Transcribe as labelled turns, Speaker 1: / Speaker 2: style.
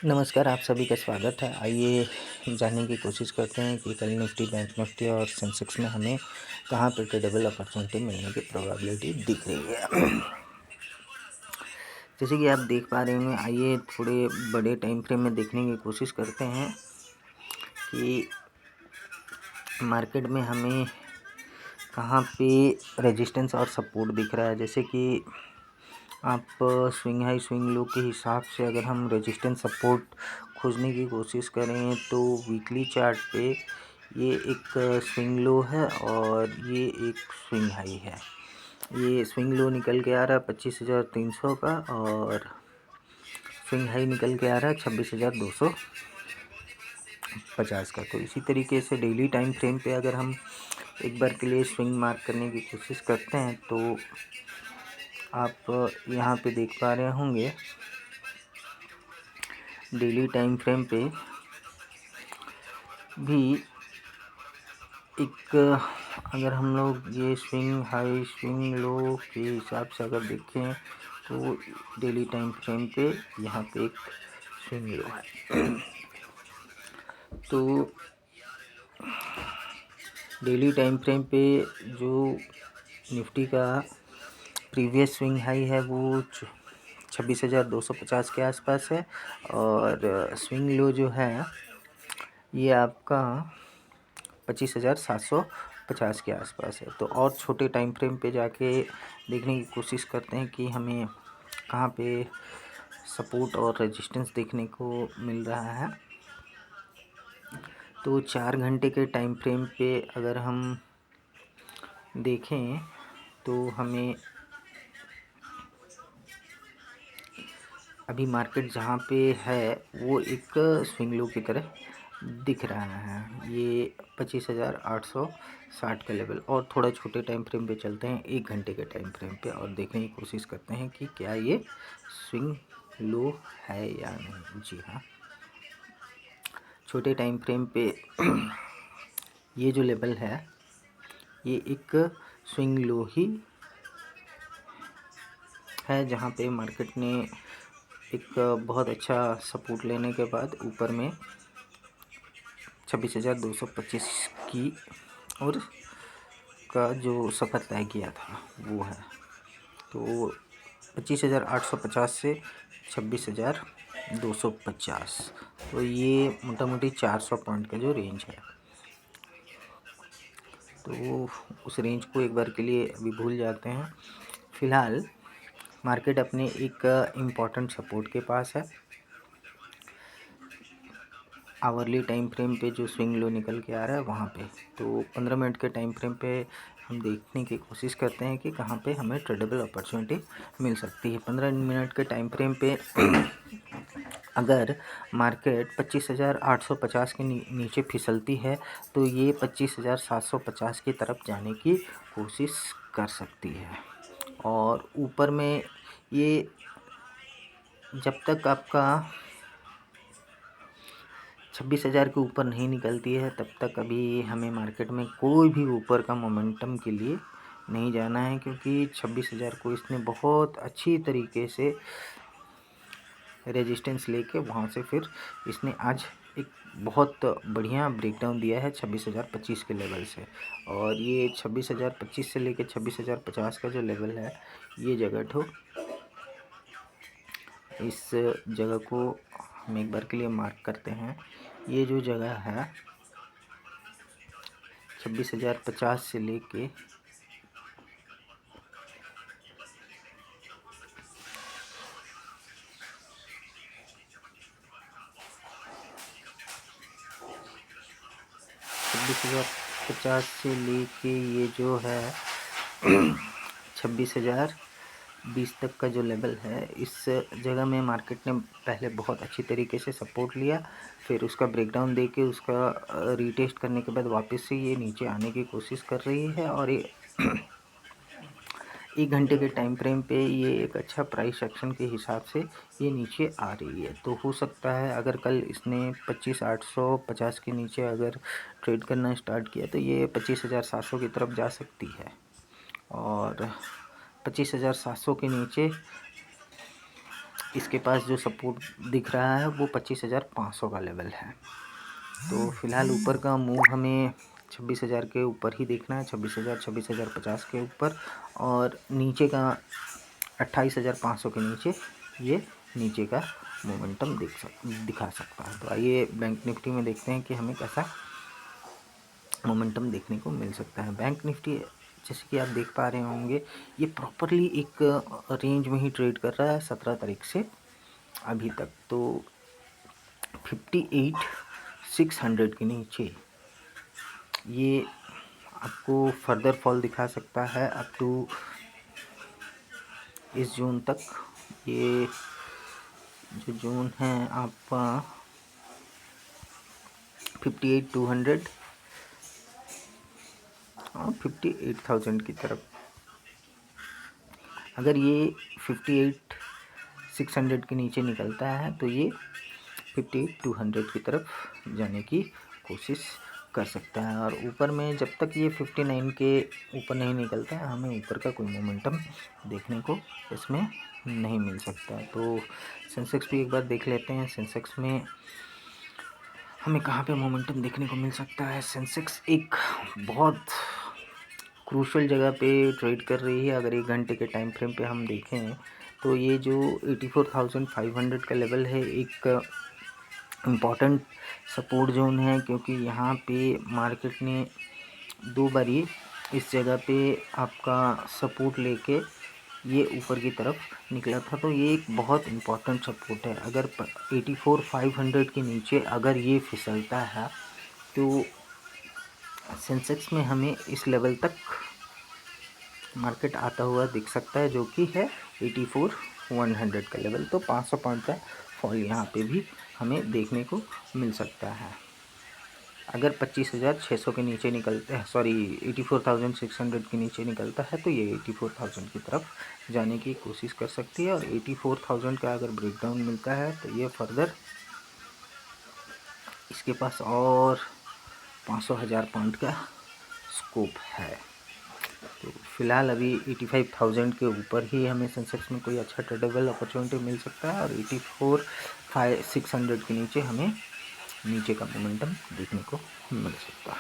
Speaker 1: नमस्कार, आप सभी का स्वागत है। आइए जानने की कोशिश करते हैं कि कल निफ्टी, बैंक निफ्टी और सेंसेक्स में हमें कहाँ पे ट्रेडेबल अपॉर्चुनिटी मिलने की प्रोबेबिलिटी दिख रही है। जैसे कि आप देख पा रहे होंगे, आइए थोड़े बड़े टाइम फ्रेम में देखने की कोशिश करते हैं कि मार्केट में हमें कहाँ पे रेजिस्टेंस और सपोर्ट दिख रहा है। जैसे कि आप स्विंग हाई स्विंग लो के हिसाब से अगर हम रेजिस्टेंस सपोर्ट खोजने की कोशिश करें तो वीकली चार्ट पे ये एक स्विंग लो है और ये एक स्विंग हाई है। ये स्विंग लो निकल के आ रहा है 25,300 का और स्विंग हाई निकल के आ रहा है 26,250 का। तो इसी तरीके से डेली टाइम फ्रेम पे अगर हम एक बार के लिए स्विंग मार्क करने की कोशिश करते हैं तो आप यहाँ पे देख पा रहे होंगे डेली टाइम फ्रेम पे भी एक अगर हम लोग ये स्विंग हाई स्विंग लो के हिसाब से अगर देखें तो डेली टाइम फ्रेम पे यहाँ पे एक स्विंग लो है। तो डेली टाइम फ्रेम पे जो निफ्टी का प्रीवियस स्विंग हाई है वो 26,250 के आसपास है और स्विंग लो जो है ये आपका 25,750 के आसपास है। तो और छोटे टाइम फ्रेम पे जाके देखने की कोशिश करते हैं कि हमें कहाँ पे सपोर्ट और रेजिस्टेंस देखने को मिल रहा है। तो 4 घंटे के टाइम फ्रेम पे अगर हम देखें तो हमें अभी मार्केट जहाँ पे है वो एक स्विंग लो की तरह दिख रहा है। ये 25,860 का लेवल। और थोड़ा छोटे टाइम फ्रेम पे चलते हैं 1 घंटे के टाइम फ्रेम पे और देखने की कोशिश करते हैं कि क्या ये स्विंग लो है या नहीं। जी हाँ, छोटे टाइम फ्रेम पे ये जो लेवल है ये एक स्विंग लो ही है, जहाँ पे मार्केट ने एक बहुत अच्छा सपोर्ट लेने के बाद ऊपर में 26,225 की और का जो सफ़र तय किया था वो है। तो 25,850 से 26,250, तो ये मोटा मोटी 400 पॉइंट का जो रेंज है। तो उस रेंज को एक बार के लिए अभी भूल जाते हैं। फ़िलहाल मार्केट अपने एक इम्पॉर्टेंट सपोर्ट के पास है। आवरली टाइम फ्रेम पे जो स्विंग लो निकल के आ रहा है वहाँ पे। तो 15 मिनट के टाइम फ्रेम पे हम देखने की कोशिश करते हैं कि कहाँ पे हमें ट्रेडेबल अपॉर्चुनिटी मिल सकती है। 15 मिनट के टाइम फ्रेम पे अगर मार्केट 25,850 के नीचे फिसलती है तो ये 25,750 की तरफ जाने की कोशिश कर सकती है। और ऊपर में ये जब तक आपका 26,000 के ऊपर नहीं निकलती है तब तक अभी हमें मार्केट में कोई भी ऊपर का मोमेंटम के लिए नहीं जाना है, क्योंकि 26,000 को इसने बहुत अच्छी तरीके से रेजिस्टेंस लेके वहाँ से फिर इसने आज एक बहुत बढ़िया ब्रेकडाउन दिया है 26,025 के लेवल से। और ये 26,025 से लेके 26,050 का जो लेवल है ये जगह ठो इस जगह को हम एक बार के लिए मार्क करते हैं। ये जो जगह है 26,050 से लेके 26,050 से लेके ये जो है 26,020 तक का जो लेवल है, इस जगह में मार्केट ने पहले बहुत अच्छी तरीके से सपोर्ट लिया, फिर उसका ब्रेकडाउन देके उसका रीटेस्ट करने के बाद वापस से ये नीचे आने की कोशिश कर रही है। और ये 1 घंटे के टाइम फ्रेम पे ये एक अच्छा प्राइस एक्शन के हिसाब से ये नीचे आ रही है। तो हो सकता है अगर कल इसने 25,850 के नीचे अगर ट्रेड करना स्टार्ट किया तो ये 25,700 की तरफ जा सकती है। और 25,700 के नीचे इसके पास जो सपोर्ट दिख रहा है वो 25,500 का लेवल है। तो फिलहाल ऊपर का मूव हमें 26,000 के ऊपर ही देखना है, 26,050 के ऊपर, और नीचे का 28,500 के नीचे ये नीचे का मोमेंटम दिखा सकता है। तो आइए बैंक निफ्टी में देखते हैं कि हमें कैसा मोमेंटम देखने को मिल सकता है। बैंक निफ्टी जैसे कि आप देख पा रहे होंगे, ये प्रॉपरली एक रेंज में ही ट्रेड कर रहा है 17 तारीख से अभी तक। तो 58,600 के नीचे ये आपको फर्दर फॉल दिखा सकता है अप टू इस जून तक। ये जो जून है आपका 58,200 और 58,000 की तरफ, अगर ये 58,600 के नीचे निकलता है तो ये 58,200 की तरफ जाने की कोशिश कर सकता है। और ऊपर में जब तक ये 59 के ऊपर नहीं निकलता है, हमें ऊपर का कोई मोमेंटम देखने को इसमें नहीं मिल सकता। तो सेंसेक्स भी एक बार देख लेते हैं, सेंसेक्स में हमें कहाँ पे मोमेंटम देखने को मिल सकता है। सेंसेक्स एक बहुत क्रूशल जगह पे ट्रेड कर रही है। अगर 1 घंटे के टाइम फ्रेम पे हम देखें तो ये जो 84,500 का लेवल है एक इम्पॉर्टेंट सपोर्ट जोन है, क्योंकि यहाँ पे मार्केट ने 2 बारी इस जगह पे आपका सपोर्ट लेके ये ऊपर की तरफ निकला था। तो ये एक बहुत इम्पॉर्टेंट सपोर्ट है। अगर 84,500 के नीचे अगर ये फिसलता है तो सेंसेक्स में हमें इस लेवल तक मार्केट आता हुआ दिख सकता है, जो कि है 84,100 का लेवल। तो 500 पॉइंट का फॉल यहाँ पे भी हमें देखने को मिल सकता है। अगर 25,600 के नीचे निकलते हैं, 84,600 के नीचे निकलता है तो ये 84,000 की तरफ जाने की कोशिश कर सकती है। और 84,000 का अगर ब्रेकडाउन मिलता है तो ये फर्दर इसके पास और 500,000 पॉइंट का स्कोप है। तो फिलहाल अभी 85,000 के ऊपर ही हमें सेंसेक्स में कोई अच्छा ट्रेडेबल अपॉर्चुनिटी मिल सकता है, और 84,600 के नीचे हमें नीचे का मोमेंटम देखने को मिल सकता है।